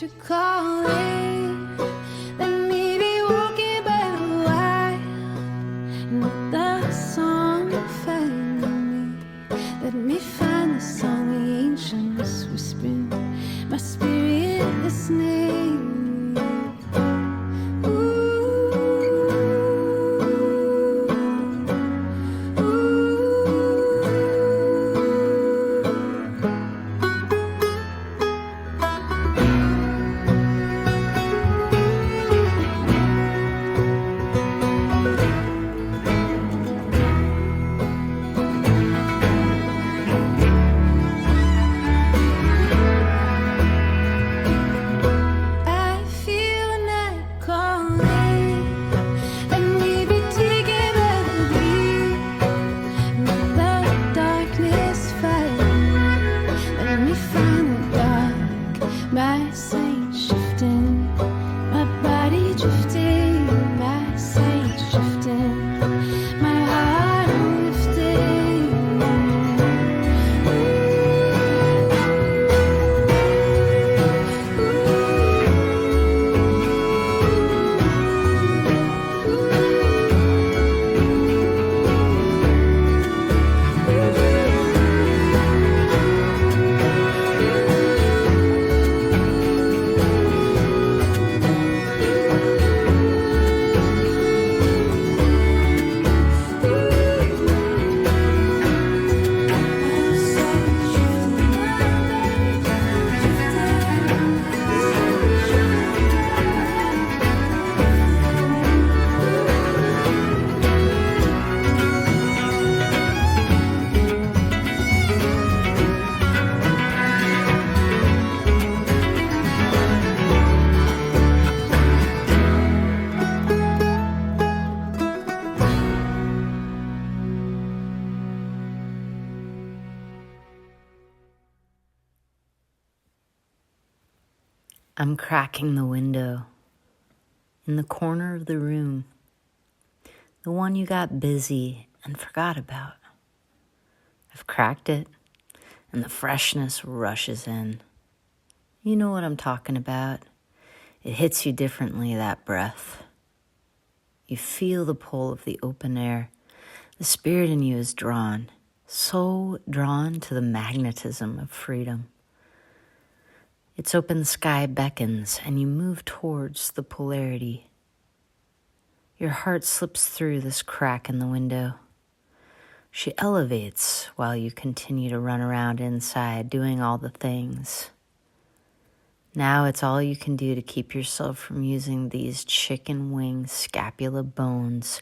you're calling. Let me be walking by the wire, and let the song find me. Let me find the song the ancients whispering, my spirit listening. I'm cracking the window in the corner of the room, the one you got busy and forgot about. I've cracked it, and the freshness rushes in. You know what I'm talking about. It hits you differently, that breath. You feel the pull of the open air. The spirit in you is drawn, so drawn to the magnetism of freedom. Its open sky beckons, and you move towards the polarity. Your heart slips through this crack in the window. She elevates while you continue to run around inside, doing all the things. Now it's all you can do to keep yourself from using these chicken wing scapula bones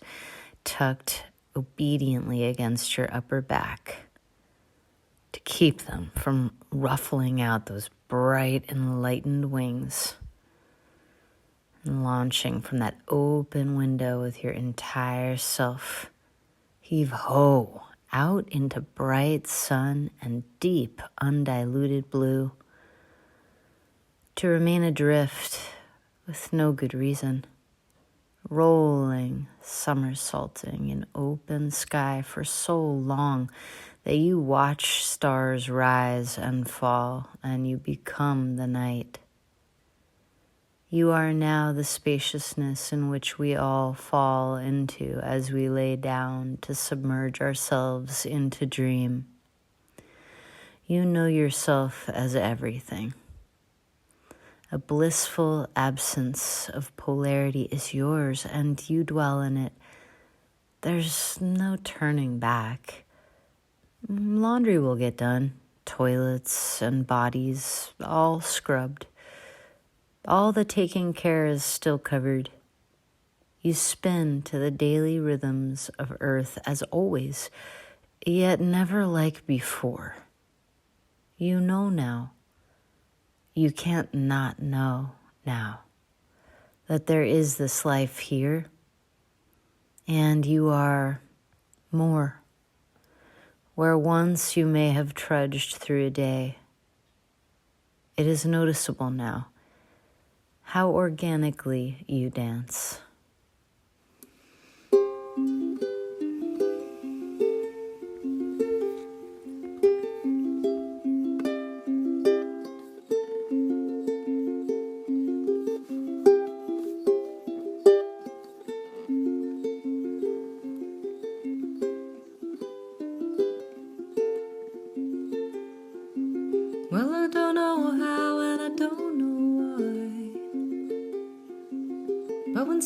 tucked obediently against your upper back, to keep them from ruffling out those bright, enlightened wings and launching from that open window with your entire self. Heave ho out into bright sun and deep, undiluted blue, to remain adrift with no good reason, rolling, somersaulting in open sky for so long that you watch stars rise and fall, and you become the night. You are now the spaciousness in which we all fall into as we lay down to submerge ourselves into dream. You know yourself as everything. A blissful absence of polarity is yours, and you dwell in it. There's no turning back. Laundry will get done, toilets and bodies all scrubbed. All the taking care is still covered. You spin to the daily rhythms of earth as always, yet never like before. You know now. You can't not know now that there is this life here, and you are more. Where once you may have trudged through a day, it is noticeable now how organically you dance.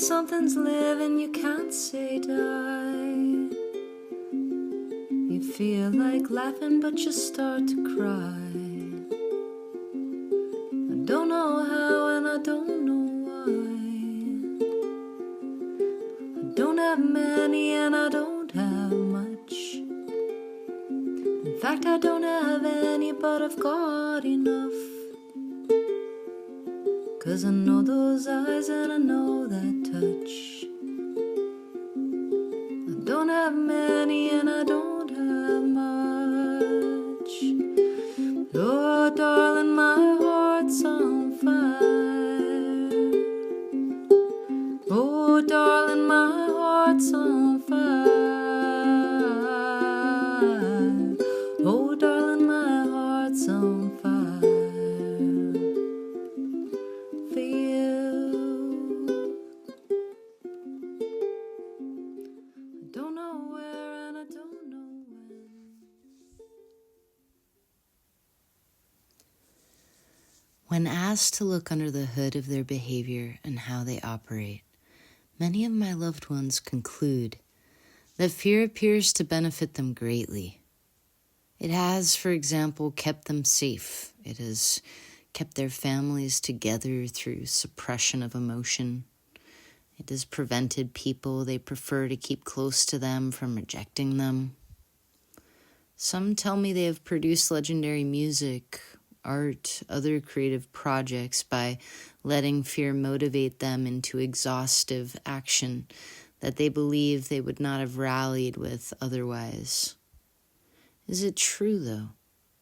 something's living, you can't say die. You feel like laughing, but you start to cry. I don't know how and I don't know why. I don't have many and I don't have much. In fact, I don't have any, but I've got enough. 'Cause I know those eyes and I know that touch. I don't have many and I don't have much. Oh, darling, my heart's on fire. Oh, darling, my heart's on fire. Oh, darling, my heart's on fire for you. I don't know where and I don't know when. When asked to look under the hood of their behavior and how they operate, many of my loved ones conclude that fear appears to benefit them greatly. It has, for example, kept them safe. It has kept their families together through suppression of emotion. It has prevented people they prefer to keep close to them from rejecting them. Some tell me they have produced legendary music, art, other creative projects by letting fear motivate them into exhaustive action that they believe they would not have rallied with otherwise. Is it true, though?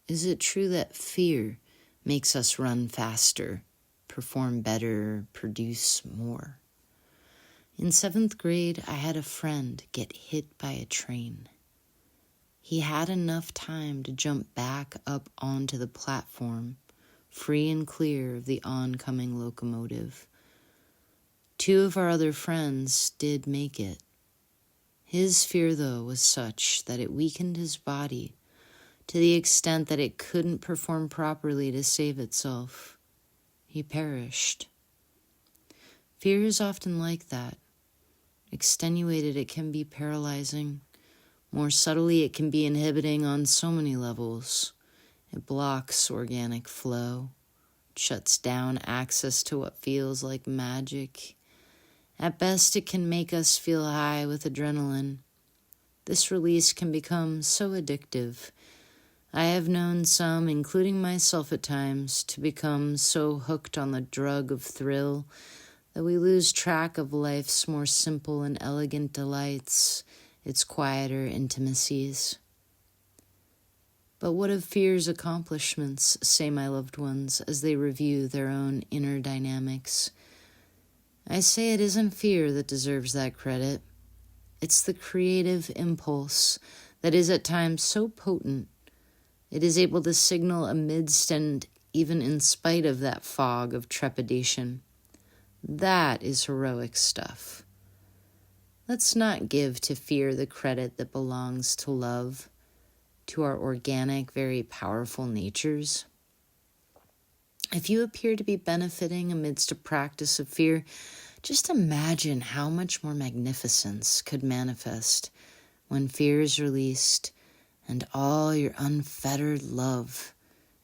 Is it true that fear makes us run faster, perform better, produce more? In 7th grade, I had a friend get hit by a train. He had enough time to jump back up onto the platform, free and clear of the oncoming locomotive. 2 of our other friends did make it. His fear, though, was such that it weakened his body to the extent that it couldn't perform properly to save itself. He perished. Fear is often like that. Extenuated, it can be paralyzing. More subtly, it can be inhibiting on so many levels. It blocks organic flow, shuts down access to what feels like magic. At best, it can make us feel high with adrenaline. This release can become so addictive. I have known some, including myself at times, to become so hooked on the drug of thrill that we lose track of life's more simple and elegant delights, its quieter intimacies. But what of fear's accomplishments, say my loved ones, as they review their own inner dynamics? I say it isn't fear that deserves that credit. It's the creative impulse that is at times so potent, it is able to signal amidst and even in spite of that fog of trepidation. That is heroic stuff. Let's not give to fear the credit that belongs to love, to our organic, very powerful natures. If you appear to be benefiting amidst a practice of fear, just imagine how much more magnificence could manifest when fear is released and all your unfettered love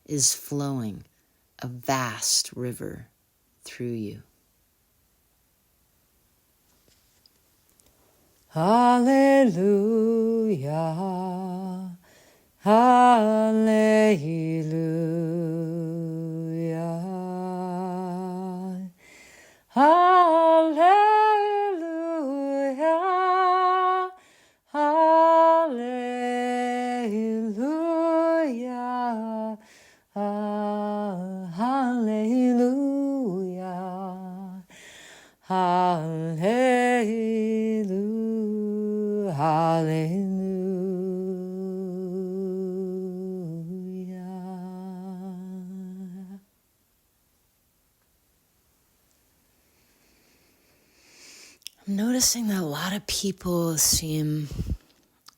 is flowing, a vast river through you. Hallelujah, hallelujah, hallelujah, hallelujah, hallelujah, hallelujah, hallelujah. I'm noticing that a lot of people seem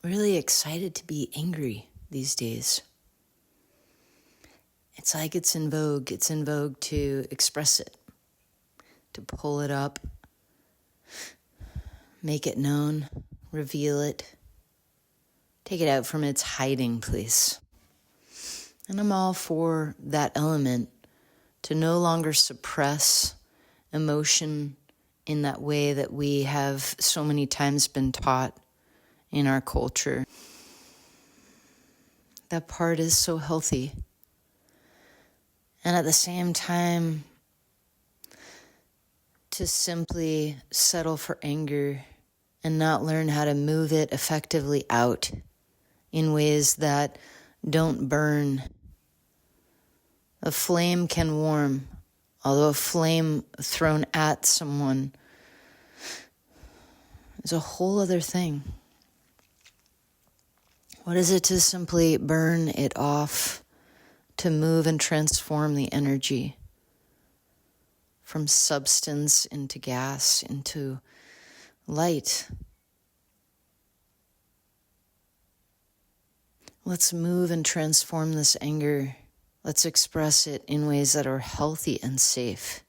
really excited to be angry these days. It's like it's in vogue. It's in vogue to express it, to pull it up, Make it known, reveal it, take it out from its hiding place. And I'm all for that element to no longer suppress emotion in that way that we have so many times been taught in our culture. That part is so healthy. And at the same time, to simply settle for anger and not learn how to move it effectively out in ways that don't burn. A flame can warm, although a flame thrown at someone is a whole other thing. What is it to simply burn it off, to move and transform the energy from substance into gas, into light? Let's move and transform this anger. Let's express it in ways that are healthy and safe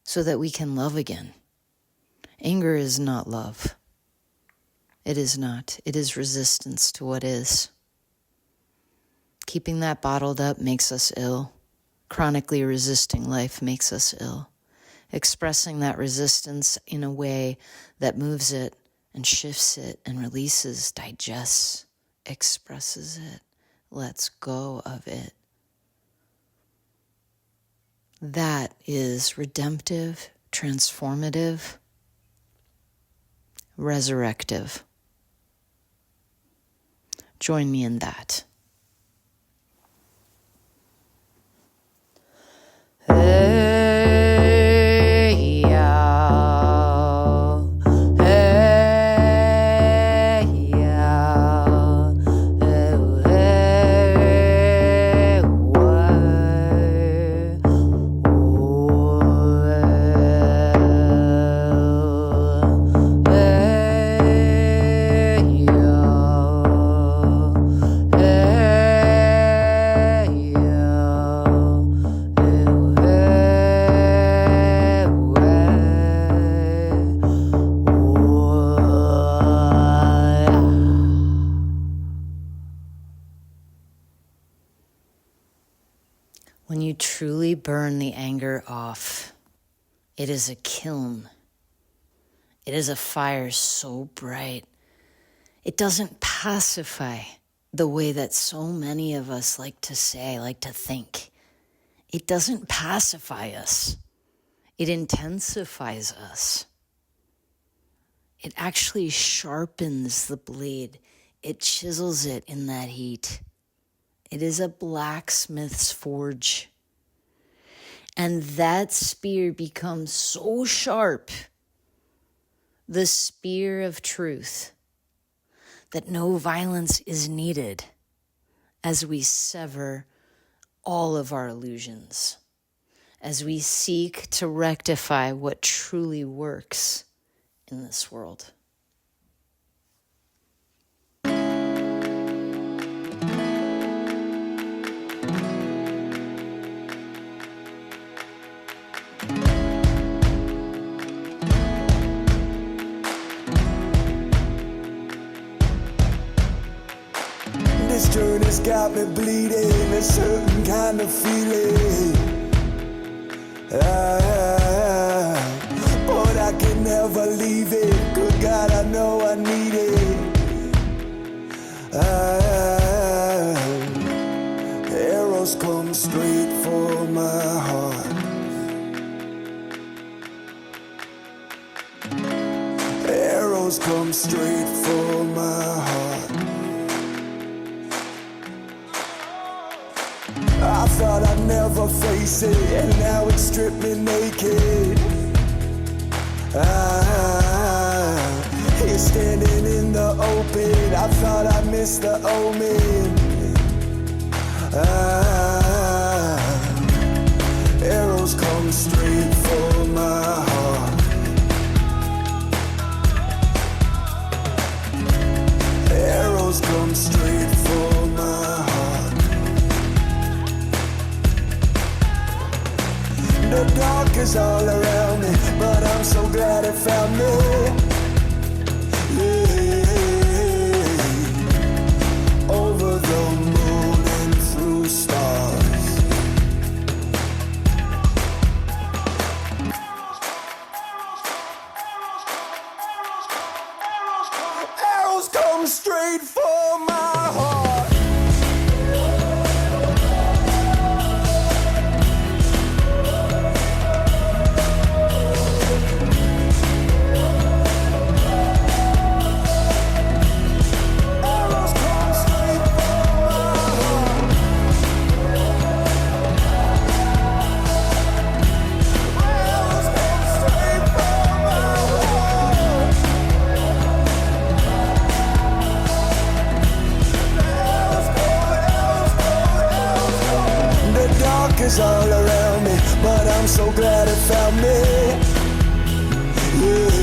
so that we can love again. Anger is not love. It is not. It is resistance to what is. Keeping that bottled up makes us ill. Chronically resisting life makes us ill. Expressing that resistance in a way that moves it and shifts it and releases, digests, expresses it, lets go of it. That is redemptive, transformative, resurrective. Join me in that. Hey, y'all. Hey, y'all. Hey, hey, why? Oh, hey, y'all. Hey, y'all. When you truly burn the anger off, it is a kiln. It is a fire so bright. It doesn't pacify the way that so many of us like to say, like to think. It doesn't pacify us. It intensifies us. It actually sharpens the blade. It chisels it in that heat. It is a blacksmith's forge. And that spear becomes so sharp, the spear of truth, that no violence is needed as we sever all of our illusions, as we seek to rectify what truly works in this world. This journey's got me bleeding, a certain kind of feeling. But I can never leave it. Good God, I know I need it. Arrows come straight for my heart. Arrows come straight for my heart. I thought I'd never face it, and now it stripped me naked. Here standing in the open, I thought I missed the omen. Arrows come straight for my heart. Arrows come straight for my heart. The dark is all around me, but I'm so glad it found me. Yeah. Over the moon and through stars. Arrows come straight for my heart. Is all around me, but I'm so glad it found me. Yeah.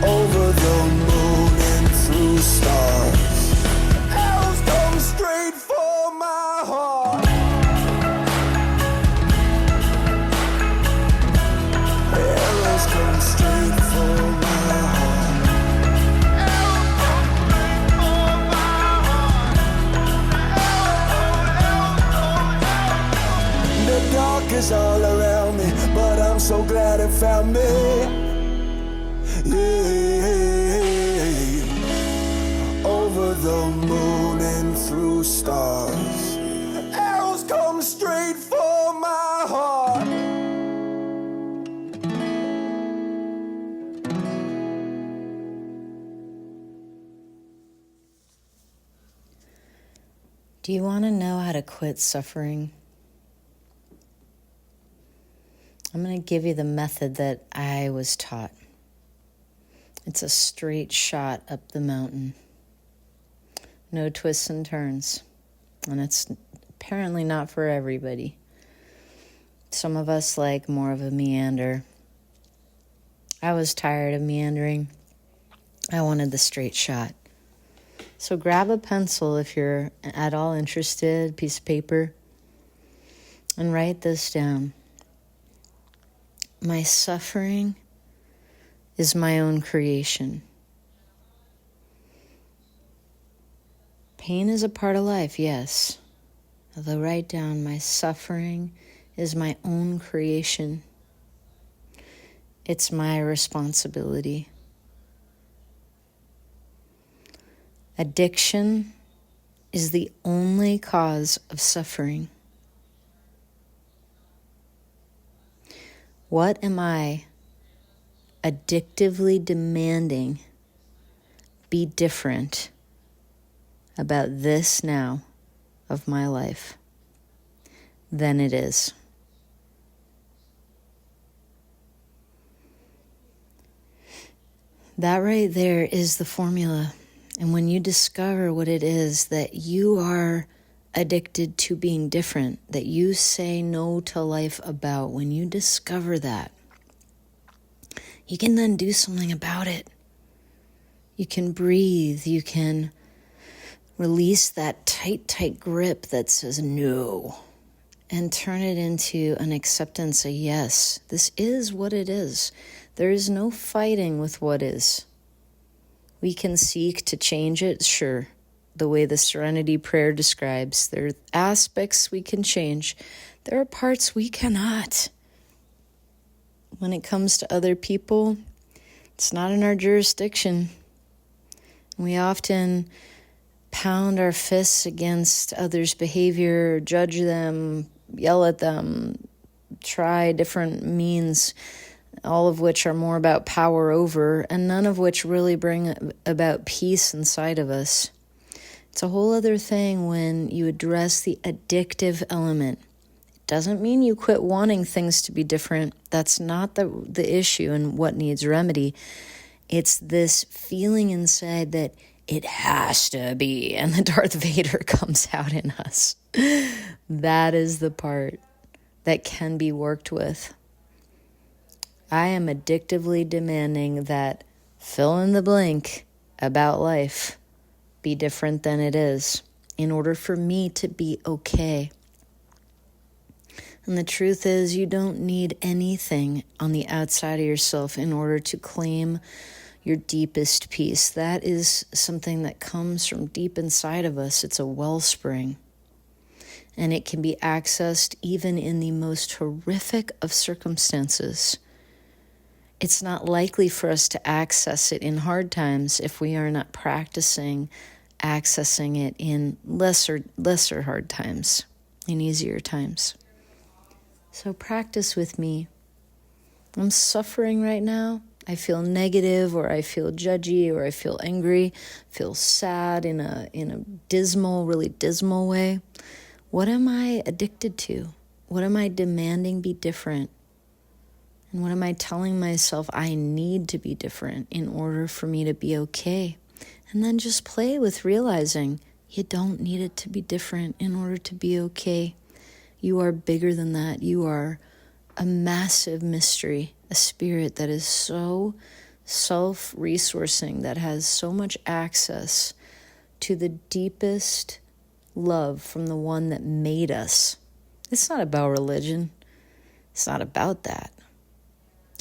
Over the moon and through stars. Arrows come straight for my heart. Arrows come straight for my heart. The dark is all around me, but I'm so glad it found me. Yeah. Over the moon and through stars. Arrows come straight for my heart. Do you want to know how to quit suffering? I'm going to give you the method that I was taught. It's a straight shot up the mountain. No twists and turns. And it's apparently not for everybody. Some of us like more of a meander. I was tired of meandering. I wanted the straight shot. So grab a pencil if you're at all interested, piece of paper, and write this down. My suffering is my own creation. Pain is a part of life, yes. Although write down, my suffering is my own creation. It's my responsibility. Addiction is the only cause of suffering. What am I addictively demanding be different about this now of my life than it is? That right there is the formula. And when you discover what it is that you are addicted to being different, that you say no to life about, when you discover that, you can then do something about it. You can breathe, you can release that tight grip that says no, and turn it into an acceptance, a yes. This is what it is. There is no fighting with what is. We can seek to change it, sure. The way the Serenity Prayer describes, there are aspects we can change. There are parts we cannot. When it comes to other people, it's not in our jurisdiction. We often pound our fists against others' behavior, judge them, yell at them, try different means, all of which are more about power over, and none of which really bring about peace inside of us. It's a whole other thing when you address the addictive element. It doesn't mean you quit wanting things to be different. That's not the issue and what needs remedy. It's this feeling inside that it has to be, and the Darth Vader comes out in us. That is the part that can be worked with. I am addictively demanding that fill in the blank about life be different than it is in order for me to be okay. And the truth is, you don't need anything on the outside of yourself in order to claim your deepest peace. That is something that comes from deep inside of us. It's a wellspring. And it can be accessed even in the most horrific of circumstances. It's not likely for us to access it in hard times if we are not practicing accessing it in lesser hard times, in easier times. So practice with me. I'm suffering right now. I feel negative, or I feel judgy, or I feel angry, feel sad in a dismal, really dismal way. What am I addicted to? What am I demanding be different? And what am I telling myself I need to be different in order for me to be okay? And then just play with realizing you don't need it to be different in order to be okay. You are bigger than that. You are a massive mystery, a spirit that is so self-resourcing, that has so much access to the deepest love from the one that made us. It's not about religion. It's not about that.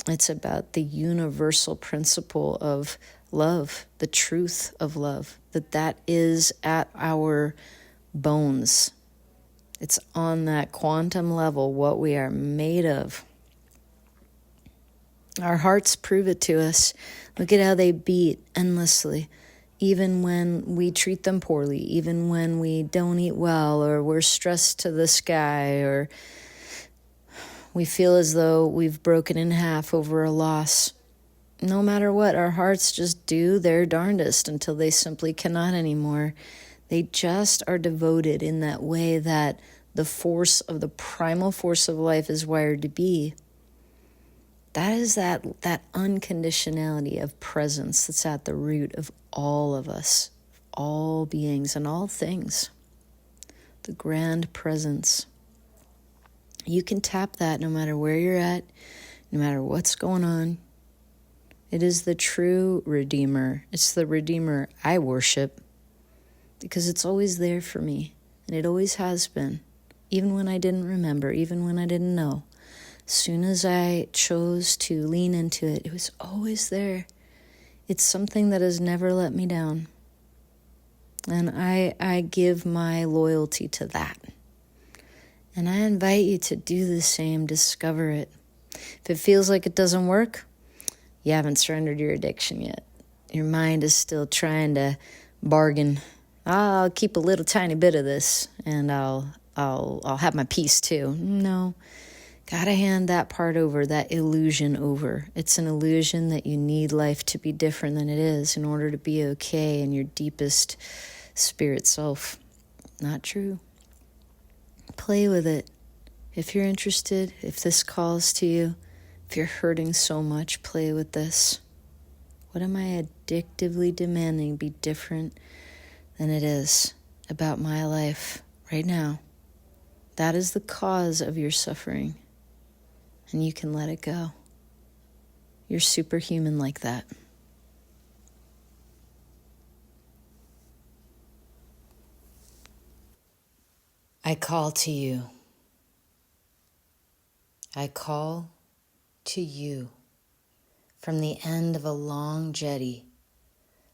It's about the universal principle of love, the truth of love, that is at our bones. It's on that quantum level what we are made of. Our hearts prove it to us. Look at how they beat endlessly, even when we treat them poorly, even when we don't eat well, or we're stressed to the sky, or we feel as though we've broken in half over a loss. No matter what, our hearts just do their darndest until they simply cannot anymore. They just are devoted in that way that the force of the primal force of life is wired to be. That is that unconditionality of presence that's at the root of all of us, all beings and all things. The grand presence. You can tap that no matter where you're at, no matter what's going on. It is the true Redeemer. It's the Redeemer I worship because it's always there for me, and it always has been, even when I didn't remember, even when I didn't know. As soon as I chose to lean into it, it was always there. It's something that has never let me down. And I give my loyalty to that. And I invite you to do the same, discover it. If it feels like it doesn't work, you haven't surrendered your addiction yet. Your mind is still trying to bargain. I'll keep a little tiny bit of this and I'll have my peace too. No. Gotta hand that part over, that illusion over. It's an illusion that you need life to be different than it is in order to be okay in your deepest spirit self. Not true. Play with it. If you're interested, if this calls to you, if you're hurting so much, play with this. What am I addictively demanding be different than it is about my life right now? That is the cause of your suffering. And you can let it go. You're superhuman like that. I call to you. I call to you from the end of a long jetty,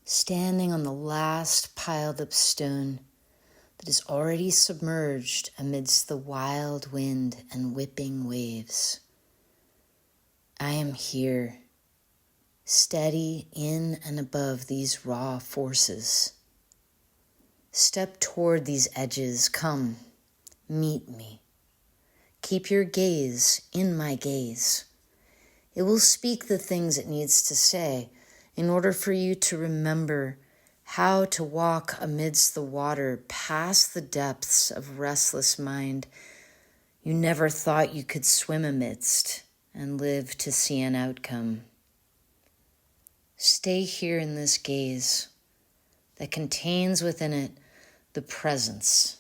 standing on the last piled up stone that is already submerged amidst the wild wind and whipping waves. I am here, steady in and above these raw forces. Step toward these edges, come, meet me. Keep your gaze in my gaze. It will speak the things it needs to say in order for you to remember how to walk amidst the water past the depths of restless mind you never thought you could swim amidst and live to see an outcome. Stay here in this gaze that contains within it the presence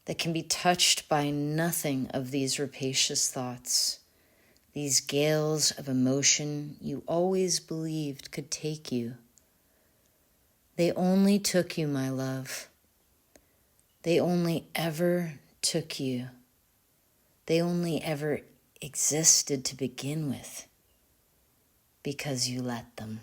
that can be touched by nothing of these rapacious thoughts, these gales of emotion you always believed could take you. They only took you, my love. They only ever took you. They only ever existed to begin with because you let them.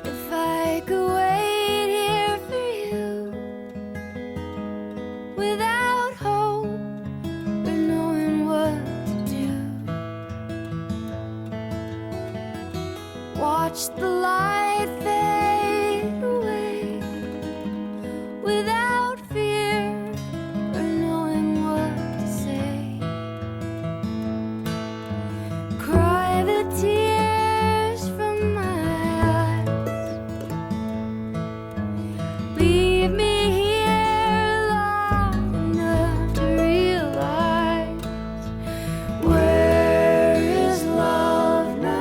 If I could wait here for you without hope or knowing what to do, watch the light fade away without fear or knowing what to say, cry the tears from my eyes, leave me here long enough to realize, where is love now?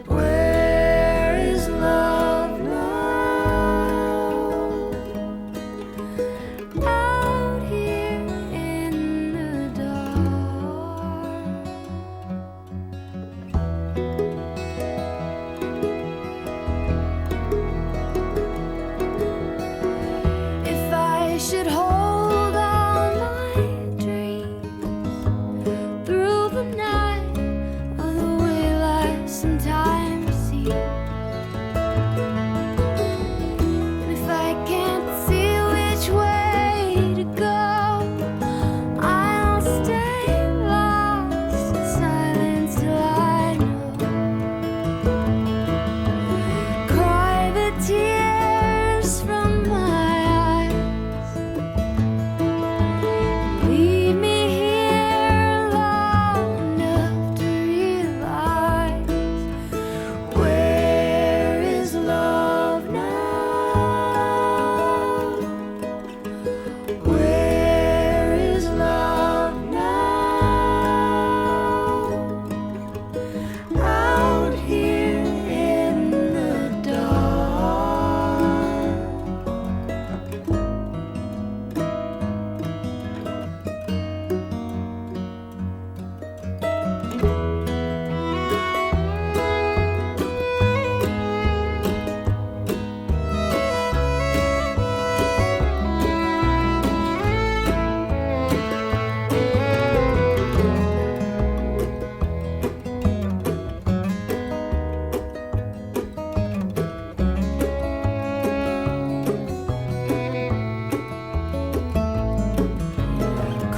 Where is love now? Out here in the dark. If I should hold all my dreams through the night, oh, the way life sometimes seems. And if I can't see which way to go, I'll stay lost in silence till I know. Cry the tears from my eyes, leave me here long enough to realize, where is love now? Where is love now? Out here in the dark.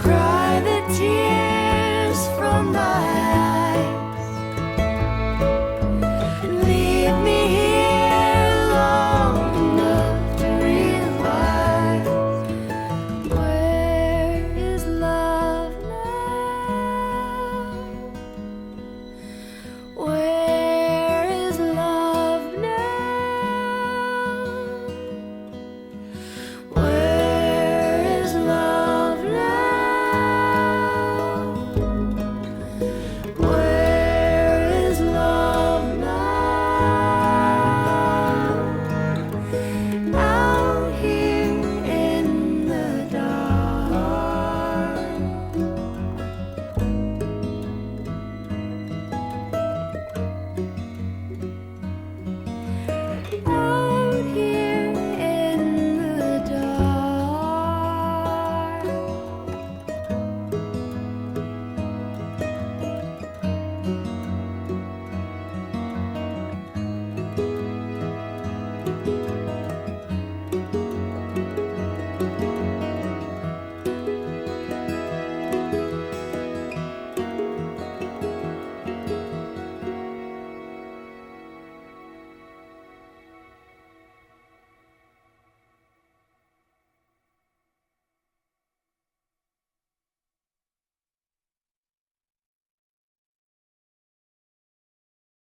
Cry the tears from my eyes, and leave me here long enough to realize, where is love now? Where is love now? Where is love now? Where